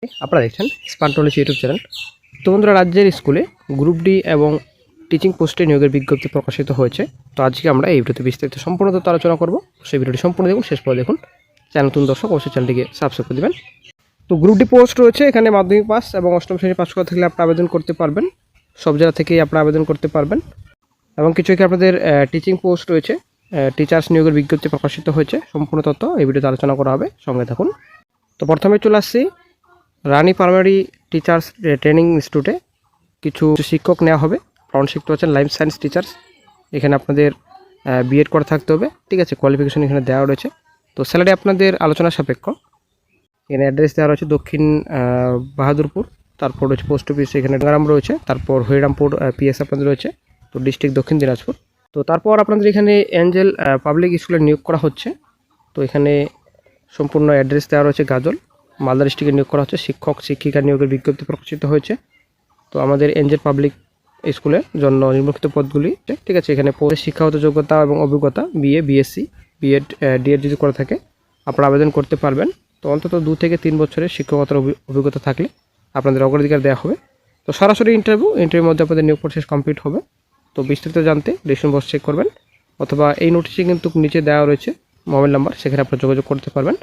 আপনারা দেখছেন smart knowledge YouTube channel. তো বন্ধুরা, রাজ্যের স্কুলে গ্রুপ ডি এবং টিচিং পোস্টে নিয়োগের বিজ্ঞপ্তি প্রকাশিত হয়েছে। তো আজকে আমরা এই ভিডিওতে বিস্তারিত সম্পূর্ণ তথ্য আলোচনা করব। সেই ভিডিওটি সম্পূর্ণ দেখুন, শেষ পর্যন্ত দেখুন। চ্যানেল নতুন দর্শক অবশ্যই চ্যানেলটিকে সাবস্ক্রাইব করে দেবেন। তো গ্রুপ ডি পোস্ট রয়েছে, এখানে মাধ্যমিক পাস এবং অষ্টম শ্রেণী পাস করা থাকলে আপনি আবেদন করতে পারবেন। সব জেলা থেকেই আপনারা আবেদন করতে পারবেন। এবং কিছু কি আপনাদের টিচিং পোস্ট রয়েছে, টিচার্স নিয়োগের বিজ্ঞপ্তি প্রকাশিত হয়েছে। সম্পূর্ণ তথ্য এই ভিডিওতে আলোচনা করা হবে, সঙ্গে থাকুন। তো প্রথমে চলে আসছি রানী প্রাইমারি টিচার্স ট্রেনিং ইনস্টিটিউটে কিছু শিক্ষক নেওয়া হবে। ফ্রন্ট শিখতে হচ্ছেন লাইফ সায়েন্স টিচার্স। এখানে আপনাদের বিএড করা থাকতে হবে, ঠিক আছে। কোয়ালিফিকেশন এখানে দেওয়া রয়েছে। তো স্যালারি আপনাদের আলোচনা সাপেক্ষ। এখানে অ্যাড্রেস দেওয়া রয়েছে দক্ষিণ বাহাদুরপুর, তারপর রয়েছে পোস্ট অফিস এখানে গ্রাম রয়েছে, তারপর হরিরামপুর পিএস আপনাদের রয়েছে, তো ডিস্ট্রিক্ট দক্ষিণ দিনাজপুর। তো তারপর আপনাদের এখানে এঞ্জেল পাবলিক স্কুলে নিয়োগ করা হচ্ছে। তো এখানে সম্পূর্ণ অ্যাড্রেস দেওয়া রয়েছে গাজল, মালদা ডিস্ট্রিক্টে নিয়োগ করা হচ্ছে। শিক্ষক শিক্ষিকা নিয়োগের বিজ্ঞপ্তি প্রকাশিত হয়েছে। তো আমাদের এঞ্জেল পাবলিক স্কুলের জন্য নিম্নলিখিত পদগুলি, ঠিক আছে। এখানে শিক্ষাগত যোগ্যতা এবং অভিজ্ঞতা বিএ, বিএসসি, বিএড, ডিএড যদি করে থাকে আপনারা আবেদন করতে পারবেন। তো অন্তত 2 থেকে 3 বছরের শিক্ষকতার অভিজ্ঞতা থাকলে আপনাদের অগ্রাধিকার দেওয়া হবে। তো সরাসরি ইন্টারভিউর মধ্যে আপনাদের নিয়োগ প্রসেস কমপ্লিট হবে। তো বিস্তারিত জানতে ডিসক্রিপশন বক্স চেক করবেন, অথবা এই নোটিশে কিন্তু নিচে দেওয়া রয়েছে মোবাইল নাম্বার, সেখানে আপনারা যোগাযোগ করতে পারবেন।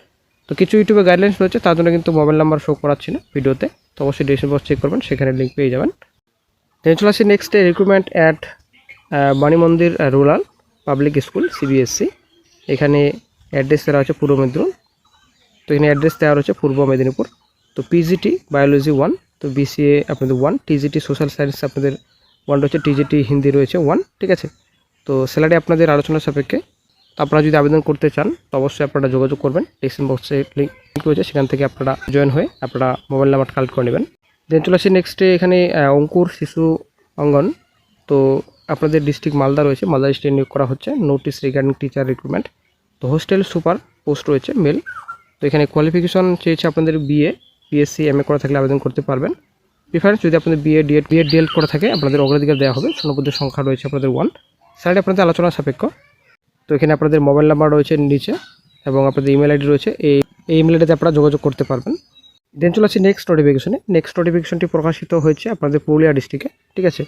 তো কিছু ইউটিউবে গাইডলাইন্স রয়েছে, তার জন্য কিন্তু মোবাইল নাম্বার শো করাচ্ছি না ভিডিওতে। তো অবশ্যই ডিসক্রিপশন বক্স চেক করবেন, সেখানে লিঙ্ক পেয়ে যাবেন। দেন চলে আসি নেক্সটে রিক্রুটমেন্ট অ্যাট বাণী মন্দির রুরাল পাবলিক স্কুল সিবিএসসি। এখানে অ্যাড্রেস দেওয়া হচ্ছে পূর্ব মেদিনীপুর। তো এখানে অ্যাড্রেস দেওয়া রয়েছে পূর্ব মেদিনীপুর। তো পিজিটি বায়োলজি 1, তো বিসিএ আপনাদের 1, টিজিটি সোশ্যাল সায়েন্স আপনাদের 1 রয়েছে, টিজিটি হিন্দি রয়েছে 1, ঠিক আছে। তো স্যালারি আপনাদের আলোচনা সাপেক্ষে। আপনারা যদি আবেদন করতে চান তো অবশ্যই আপনারা যোগাযোগ করবেন। ডিসক্রিপশন বক্সে লিঙ্ক রয়েছে, সেখান থেকে আপনারা জয়েন হয়ে আপনারা মোবাইল নাম্বার কালেক্ট করে নেবেন। দেন চলে আসি নেক্সটে এখানে অঙ্কুর শিশু অঙ্গন। তো আপনাদের ডিস্ট্রিক্ট মালদা রয়েছে, মালদা ডিস্ট্রিক্টে নিয়োগ করা হচ্ছে। Notice regarding teacher recruitment. তো হোস্টেল সুপার পোস্ট রয়েছে মেল। তো এখানে কোয়ালিফিকেশন চেয়েছে আপনাদের বিএ, বিএসসি, এমএ করা থাকলে আবেদন করতে পারবেন। প্রিফারেন্স যদি আপনাদের বিএ, ডিএড করা থাকে আপনাদের অগ্রাধিকার দেওয়া হবে। শূন্যপদের সংখ্যা রয়েছে আপনাদের 1। স্যালারি আপনাদের আলোচনা সাপেক্ষ। তো এখানে আপনাদের মোবাইল নাম্বার রয়েছে নিচে, এবং আপনাদের ইমেল আইডি রয়েছে। এই ইমেল আইডিতে আপনারা যোগাযোগ করতে পারবেন। দেন চলে আসছি নেক্সট নোটিফিকেশনে। নেক্সট নোটিফিকেশনটি প্রকাশিত হয়েছে আপনাদের পুরুলিয়া ডিস্ট্রিক্টে, ঠিক আছে।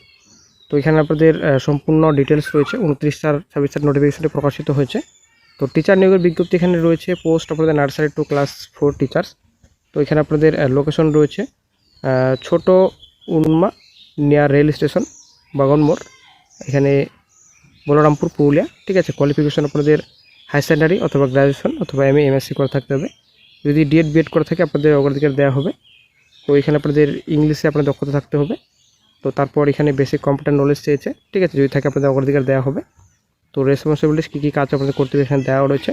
তো এখানে আপনাদের সম্পূর্ণ ডিটেলস রয়েছে। 29/26 নোটিফিকেশনটি প্রকাশিত হয়েছে। তো টিচার নিয়োগের বিজ্ঞপ্তি এখানে রয়েছে। পোস্ট আপনাদের নার্সারি টু ক্লাস 4 টিচার্স। তো এখানে আপনাদের লোকেশন রয়েছে ছোট উন্মা নিয়ার রেল স্টেশন বাগনমোড়, এখানে বলরামপুর পুরুলিয়া, ঠিক আছে। কোয়ালিফিকেশন আপনাদের হাই সেকেন্ডারি অথবা গ্র্যাজুয়েশন অথবা এমএ, এমএসসি করে থাকতে হবে। যদি ডিএড, বিএড করে থাকে আপনাদের অগ্রাধিকার দেওয়া হবে। তো এখানে আপনাদের ইংলিশে আপনার দক্ষতা থাকতে হবে। তো তারপর এখানে বেসিক কম্পিউটার নলেজ চেয়েছে, ঠিক আছে। যদি থাকে আপনাদের অগ্রাধিকার দেওয়া হবে। তো রেসপন্সিবিলিটিস কী কাজ আপনাদের করতে হবে এখানে দেওয়া রয়েছে।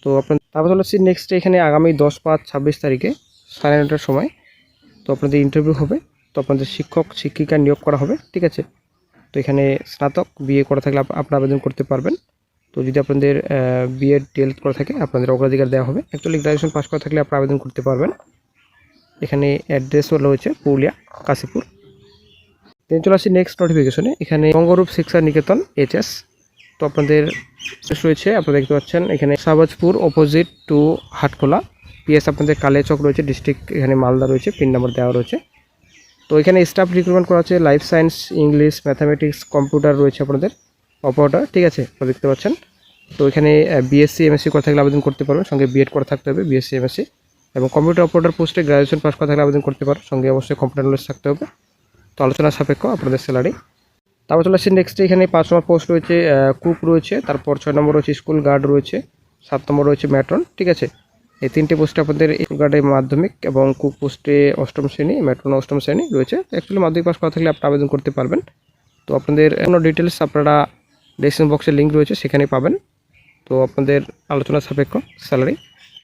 তো আপনার তারপর হচ্ছে নেক্সট এখানে আগামী 10/5/26 তারিখে 9:30টার সময় তো আপনাদের ইন্টারভিউ হবে। তো আপনাদের শিক্ষক শিক্ষিকা নিয়োগ করা হবে, ঠিক আছে। তো এখানে স্নাতক বিএ করা থাকলে আপনারা আবেদন করতে পারবেন। তো যদি আপনাদের বিএড, ডিএড করা থাকে আপনাদের অগ্রাধিকার দেওয়া হবে। অ্যাকচুয়ালি গ্র্যাজুয়েশন পাস করা থাকলে আপনারা আবেদন করতে পারবেন। এখানে অ্যাড্রেসও রয়েছে পুরুলিয়া কাশীপুর। দেন চলে আসি নেক্সট নোটিফিকেশনে। এখানে বঙ্গরূপ শিক্ষা নিকেতন এইচএস। তো আপনাদের রয়েছে, আপনারা দেখতে পাচ্ছেন এখানে Shahbazpur opposite to Hatkhola PS আপনাদের কালিয়াচক রয়েছে, ডিস্ট্রিক্ট এখানে মালদা রয়েছে, পিন নাম্বার দেওয়া রয়েছে। তো এখানে স্টাফ রিক্রুটমেন্ট করা হচ্ছে life science, English, mathematics, computer রয়েছে আপনাদের অপারেটর, ঠিক আছে। আপনারা দেখতে পাচ্ছেন। তো এখানে বিএসসি, এমএসসি করে থাকলে আবেদন করতে পারবেন, সঙ্গে বিএড করা থাকতে হবে, বিএসসি, এমএসসি। এবং কম্পিউটার অপারেটর পোস্টে গ্র্যাজুয়েশন পাস করা থাকলে আবেদন করতে পারবেন, সঙ্গে অবশ্যই কম্পিউটার নলেজ থাকতে হবে। তো আলোচনা সাপেক্ষ আপনাদের স্যালারি। তারপর চলে আসছে নেক্সট এখানে 5 নম্বর পোস্ট রয়েছে কুক রয়েছে, তারপর 6 নম্বর রয়েছে স্কুল গার্ড রয়েছে, 7 নম্বর রয়েছে ম্যাট্রন, ঠিক আছে। এই 3টে পোস্টে আপনাদের স্কুল গার্ডে মাধ্যমিক এবং কুক পোস্টে অষ্টম শ্রেণী, ম্যাট্রন অষ্টম শ্রেণী রয়েছে। অ্যাকচুয়ালি মাধ্যমিক পাস করা থাকলে আপনারা আবেদন করতে পারবেন। তো আপনাদের কোনো ডিটেলস আপনারা ডেসক্রিপশন বক্সে লিঙ্ক রয়েছে, সেখানে পাবেন। তো আপনাদের আলোচনা সাপেক্ষ স্যালারি।